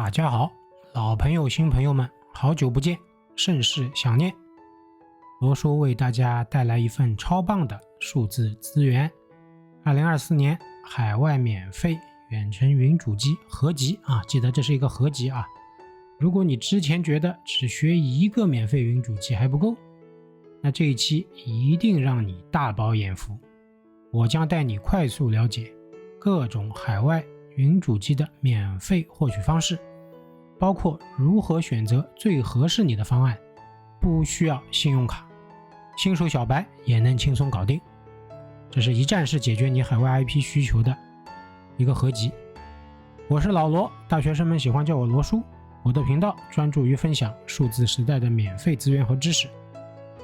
大家好，老朋友新朋友们，好久不见，甚是想念。罗叔为大家带来一份超棒的数字资源，2024年海外免费远程云主机合集啊，记得这是一个合集啊。如果你之前觉得只学一个免费云主机还不够，那这一期一定让你大饱眼福。我将带你快速了解各种海外云主机的免费获取方式，包括如何选择最合适你的方案，不需要信用卡，新手小白也能轻松搞定。这是一站式解决你海外 IP 需求的一个合集。我是老罗，大学生们喜欢叫我罗叔。我的频道专注于分享数字时代的免费资源和知识，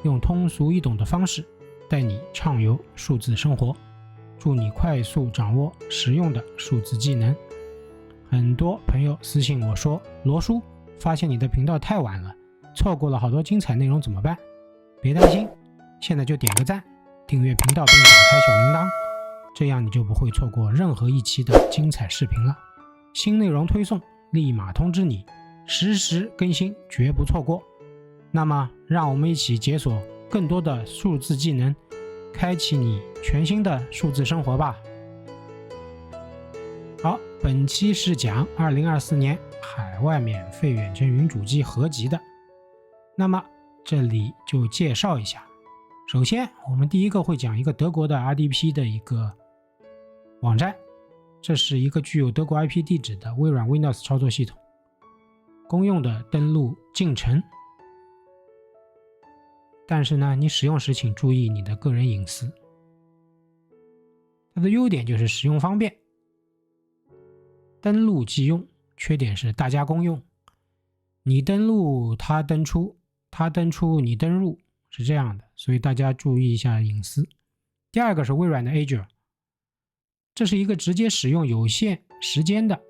用通俗易懂的方式带你畅游数字生活，助你快速掌握实用的数字技能。很多朋友私信我说，罗叔，发现你的频道太晚了，错过了好多精彩内容怎么办？别担心，现在就点个赞，订阅频道并打开小铃铛，这样你就不会错过任何一期的精彩视频了。新内容推送立马通知你，实时更新，绝不错过。那么让我们一起解锁更多的数字技能，开启你全新的数字生活吧。好，本期是讲2024年海外免费远程云主机合集的。那么这里就介绍一下，首先我们第一个会讲一个德国的 RDP 的一个网站，这是一个具有德国 IP 地址的微软 Windows 操作系统，公用的登录进程。但是呢，你使用时请注意你的个人隐私。它的优点就是使用方便，登录即用，缺点是大家公用，你登录它登出，它登出你登入，是这样的，所以大家注意一下隐私。第二个是微软的 Azure， 这是一个直接使用有限时间的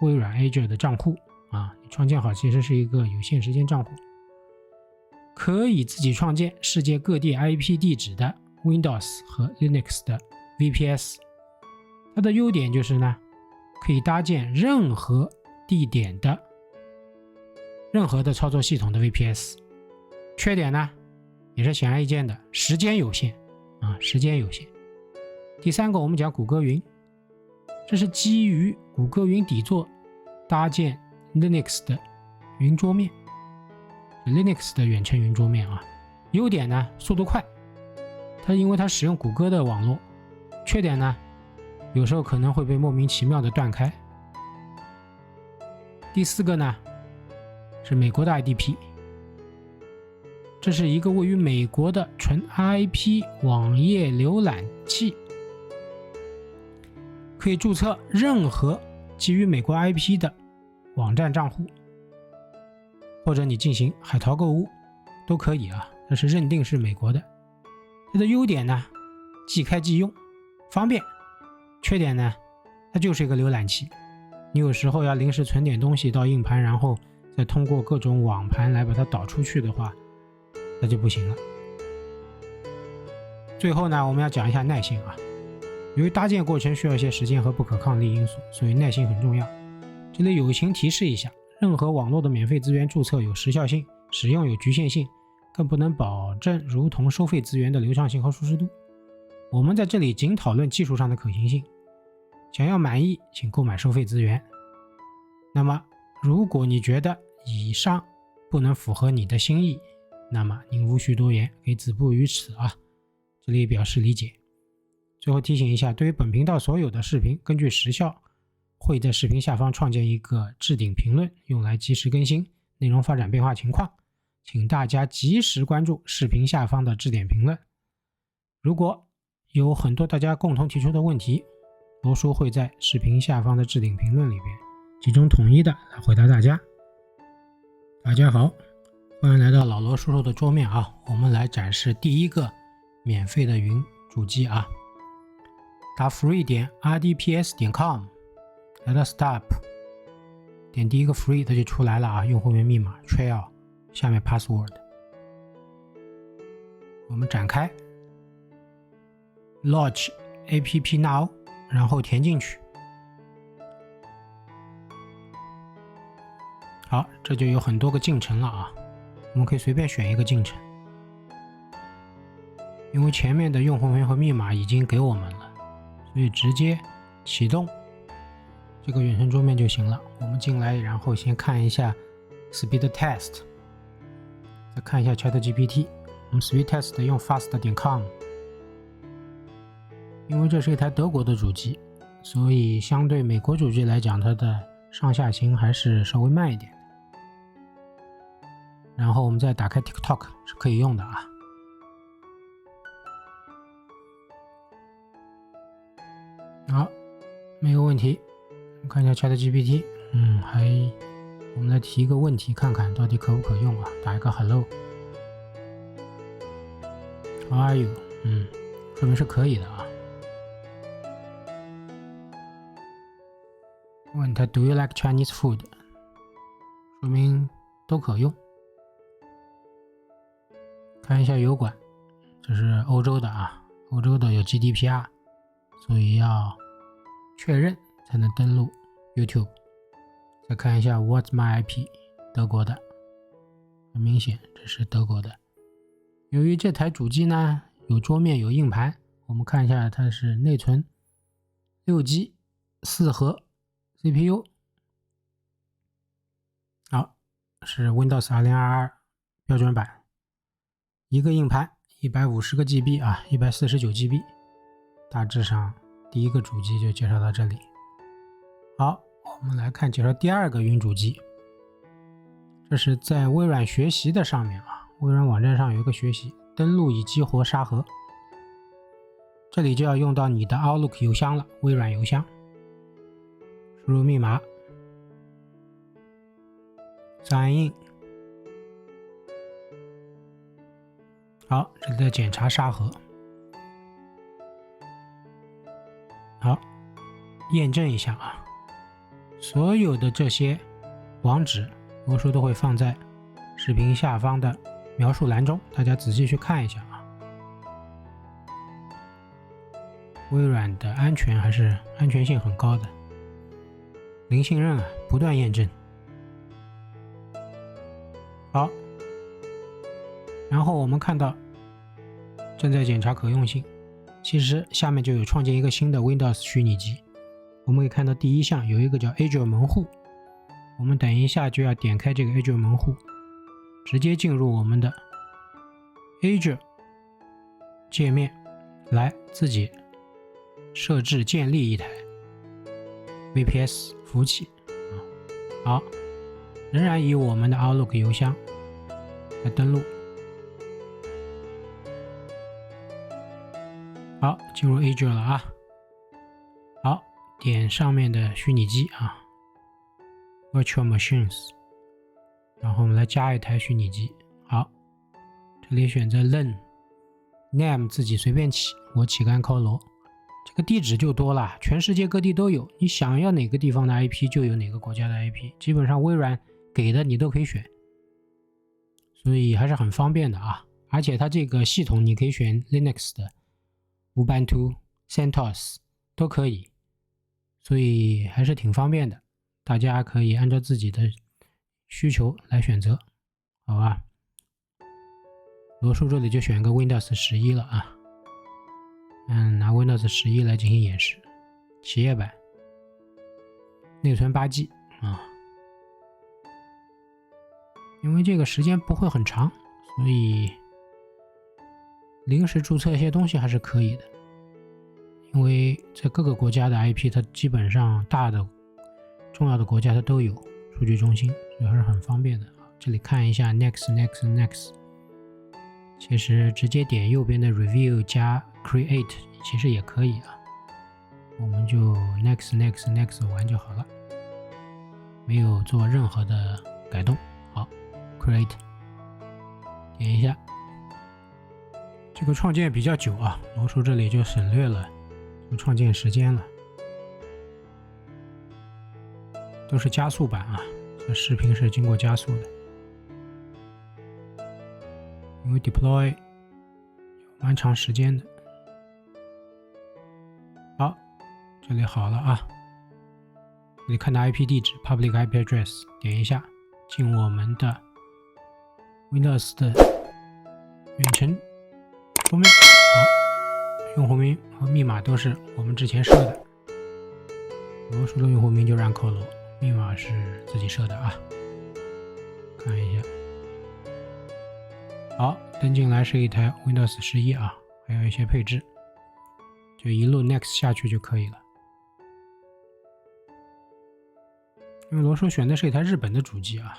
微软 Azure 的账户啊，你创建好其实是一个有限时间账户，可以自己创建世界各地 IP 地址的 Windows 和 Linux 的 VPS。 它的优点就是呢，可以搭建任何地点的任何的操作系统的 VPS。 缺点呢也是显而易见的，时间有限啊，时间有限。第三个我们讲谷歌云，这是基于谷歌云底座搭建 Linux 的云桌面，Linux 的远程云桌面啊。优点呢，速度快，因为它使用谷歌的网络。缺点呢，有时候可能会被莫名其妙的断开。第四个呢，是美国的 IDP， 这是一个位于美国的纯 IP 网页浏览器，可以注册任何基于美国 IP 的网站账户，或者你进行海淘购物都可以啊，但是认定是美国的。它的优点呢，即开即用，方便。缺点呢，它就是一个浏览器，你有时候要临时存点东西到硬盘，然后再通过各种网盘来把它导出去的话，那就不行了。最后呢，我们要讲一下耐性啊，由于搭建过程需要一些时间和不可抗力因素，所以耐心很重要。这里友情提示一下，任何网络的免费资源注册有时效性，使用有局限性，更不能保证如同收费资源的流畅性和舒适度。我们在这里仅讨论技术上的可行性，想要满意请购买收费资源。那么如果你觉得以上不能符合你的心意，那么您无需多言，可以止步于此啊，这里表示理解。最后提醒一下，对于本频道所有的视频，根据时效会在视频下方创建一个置顶评论，用来及时更新内容发展变化情况，请大家及时关注视频下方的置顶评论。如果有很多大家共同提出的问题，罗叔会在视频下方的置顶评论里边集中统一的来回答大家。大家好，欢迎来到老罗叔叔的桌面啊，我们来展示第一个免费的云主机啊，打 free.rdps.com 来到 stop， 点第一个 free 它就出来了啊，用户名密码 trail 下面 password， 我们展开 launch app now， 然后填进去。好，这就有很多个进程了啊，我们可以随便选一个进程，因为前面的用户名和密码已经给我们了，所以直接启动这个远程桌面就行了。我们进来，然后先看一下 Speed Test， 再看一下 ChatGPT。我们 Speed Test 用 fast.com， 因为这是一台德国的主机，所以相对美国主机来讲，它的上下行还是稍微慢一点。然后我们再打开 TikTok 是可以用的啊。好，没有问题。我们看一下 ChatGPT， 我们来提一个问题，看看到底可不可用啊？打一个 Hello，How are you？ 说明是可以的啊。问他 Do you like Chinese food？ 说明都可用。看一下油管，这是欧洲的啊，欧洲的有 GDPR， 所以要确认才能登录 YouTube。 再看一下 What's my IP， 德国的，很明显这是德国的。由于这台主机呢有桌面有硬盘，我们看一下它是内存 6G 4核 CPU， 好，是 Windows 2022标准版，一个硬盘150个 GB 啊，149 GB， 大致上第一个主机就介绍到这里。好，我们来看介绍第二个云主机，这是在微软学习的上面啊，微软网站上有一个学习，登录以激活沙盒，这里就要用到你的 Outlook 邮箱了，微软邮箱，输入密码 Sign in。 好，这里在检查沙盒。好，验证一下啊，所有的这些网址罗叔都会放在视频下方的描述栏中，大家仔细去看一下啊。微软的安全还是安全性很高的，零信任啊，不断验证。好，然后我们看到正在检查可用性，其实下面就有创建一个新的 Windows 虚拟机。我们可以看到第一项有一个叫 Azure 门户，我们等一下就要点开这个 Azure 门户，直接进入我们的 Azure 界面，来自己设置建立一台 VPS 服务器。好，仍然以我们的 Outlook 邮箱来登录。好，进入 Azure 了啊。好，点上面的虚拟机啊 Virtual Machines， 然后我们来加一台虚拟机。好，这里选择 LAN Name 自己随便起，我起个安考罗，这个地址就多了，全世界各地都有，你想要哪个地方的 IP 就有哪个国家的 IP， 基本上微软给的你都可以选，所以还是很方便的啊。而且它这个系统你可以选 Linux 的、Ubuntu、CentOS 都可以，所以还是挺方便的，大家可以按照自己的需求来选择，好吧？罗叔这里就选个 Windows 11了啊，拿 Windows 11来进行演示，企业版，内存8G 啊，因为这个时间不会很长，所以临时注册一些东西还是可以的。因为在各个国家的 IP 它基本上大的重要的国家它都有数据中心，所以还是很方便的。这里看一下 Next， 其实直接点右边的 Review 加 Create 其实也可以啊，我们就 Next 完就好了，没有做任何的改动。好， Create 点一下，这个创建比较久啊，罗叔这里就省略了创建时间了，都是加速版啊，这视频是经过加速的，因为 deploy 有蛮长时间的。好，这里好了啊，这里看到 IP 地址 public IP address， 点一下进我们的 Windows 的远程桌面。好，用户名和密码都是我们之前设的。罗叔的用户名就让扣罗，密码是自己设的啊。看一下，好，登进来是一台 Windows 11啊，还有一些配置，就一路 Next 下去就可以了。因为罗叔选的是一台日本的主机啊，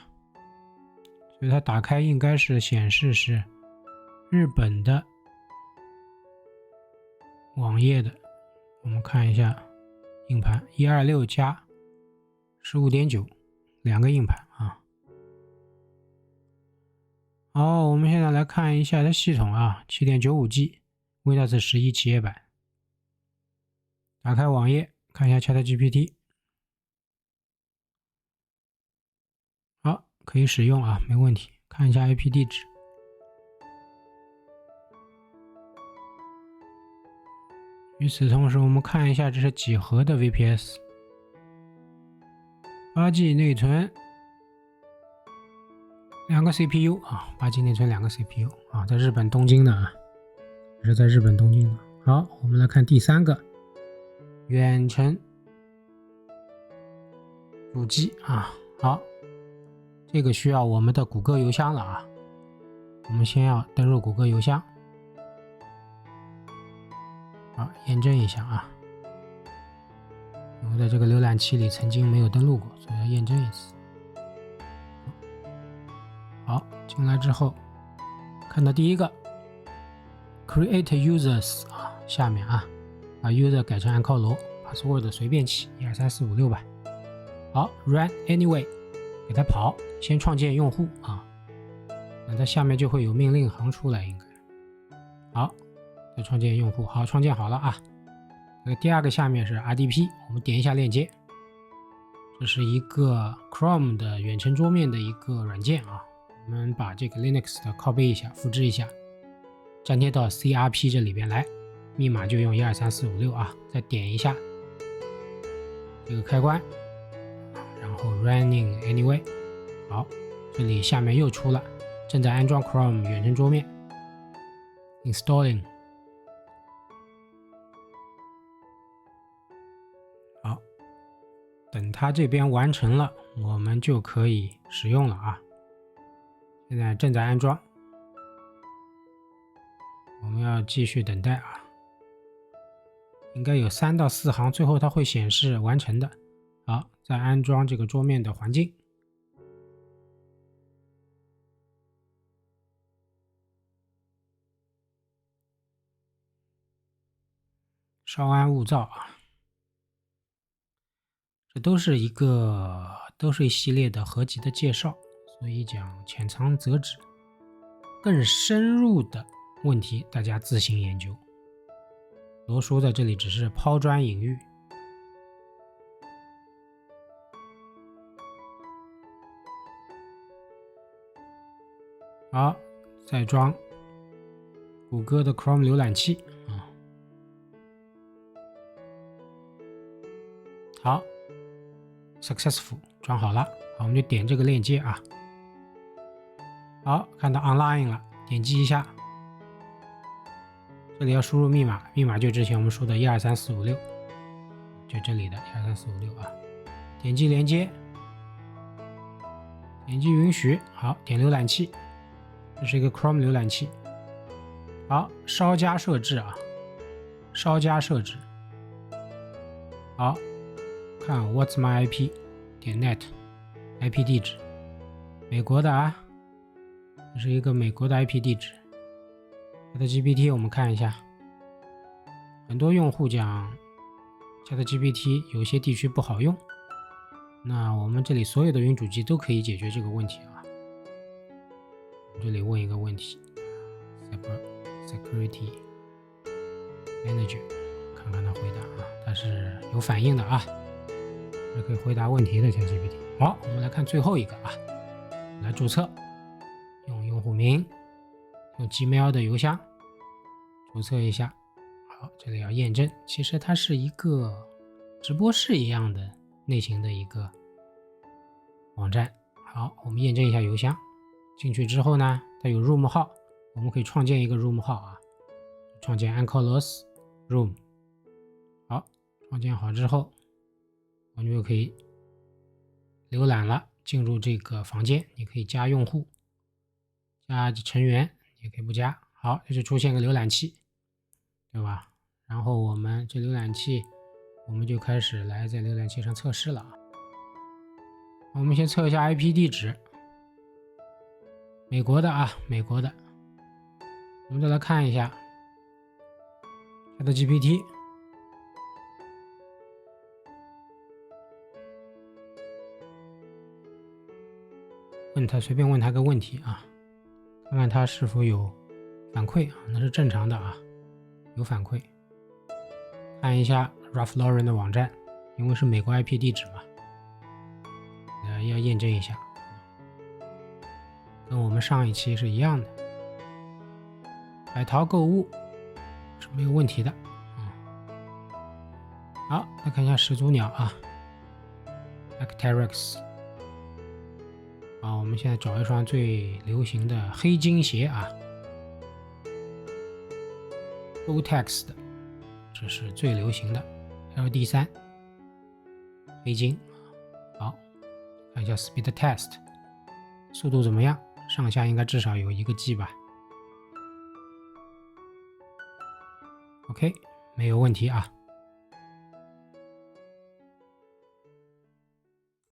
所以它打开应该是显示是日本的网页的。我们看一下硬盘126加 15.9 两个硬盘啊。好，我们现在来看一下它系统啊 7.95G Windows 11企业版。打开网页看一下 ChatGPT。好，可以使用啊，没问题。看一下 IP 地址。与此同时，我们看一下这是几核的 VPS。8G 内存，2个 CPU 啊，8G 内存2个 CPU 啊，在日本东京的啊，是在日本东京的。好，我们来看第3个远程主机啊。好，这个需要我们的谷歌邮箱了啊。我们先要登录谷歌邮箱。好，验证一下啊。我在这个浏览器里曾经没有登录过，所以要验证一次。好，进来之后看到第一个 Create Users 啊，下面啊把 User 改成按扣罗 ，Password 随便起12345吧。好 ，Run Anyway 给它跑，先创建用户啊，那它下面就会有命令行出来应该。好，再创建用户，好，创建好了啊。第2个下面是 RDP， 我们点一下链接，这是一个 Chrome 的远程桌面的一个软件啊。我们把这个 Linux 的拷贝一下，复制一下，粘贴到 CRP 这里边来，密码就用12345啊。再点一下这个开关，然后 Running Anyway， 好，这里下面又出了正在安装 Chrome 远程桌面 Installing。好，等它这边完成了，我们就可以使用了啊。现在正在安装，我们要继续等待啊。应该有3到4行，最后它会显示完成的。好，再安装这个桌面的环境。稍安勿躁啊。这都是一系列的合集的介绍，所以讲浅尝辄止，更深入的问题大家自行研究。罗叔在这里只是抛砖引玉。好，再装谷歌的 Chrome 浏览器啊。好 ，successful 装好了，好，我们就点这个链接啊。好，看到 online 了，点击一下，这里要输入密码，密码就之前我们说的12345，就这里的12345啊。点击连接，点击允许，好，点浏览器，这是一个 Chrome 浏览器。好，稍加设置啊，稍加设置。好，看 What's my IP 点 net IP 地址，美国的啊，这是一个美国的 IP 地址。ChatGPT 我们看一下，很多用户讲 ChatGPT 有些地区不好用，那我们这里所有的云主机都可以解决这个问题啊。我们这里问一个问题 Security Manager， 看看他回答啊，他是有反应的啊，是可以回答问题的 ChatGPT。好，我们来看最后一个啊，来注册，用用户名，用 Gmail 的邮箱注册一下。好，这里要验证，其实它是一个直播室一样的类型的一个网站。好，我们验证一下邮箱。进去之后呢，它有 room 号，我们可以创建一个 room 号啊，创建 Ankylos room。好，创建好之后，我们就可以浏览了，进入这个房间，你可以加用户、加成员，也可以不加。好，这就出现个浏览器，对吧？然后我们这浏览器，我们就开始来在浏览器上测试了啊。我们先测一下 IP 地址，美国的啊，美国的。我们再来看一下 ChatGPT， 随便问他个问题啊，看看他是否有反馈啊，那是正常的啊，有反馈。看一下 Ralph Lauren 的网站，因为是美国 IP 地址嘛，要验证一下，跟我们上一期是一样的。百淘购物是没有问题的。好，再看一下始祖鸟啊 Arc'teryx。我们现在找一双最流行的黑金鞋啊 Gore-Tex 的，这是最流行的 LD3 黑金。好，看一下 Speed Test 速度怎么样，上下应该至少有1个 G 吧。 OK， 没有问题啊。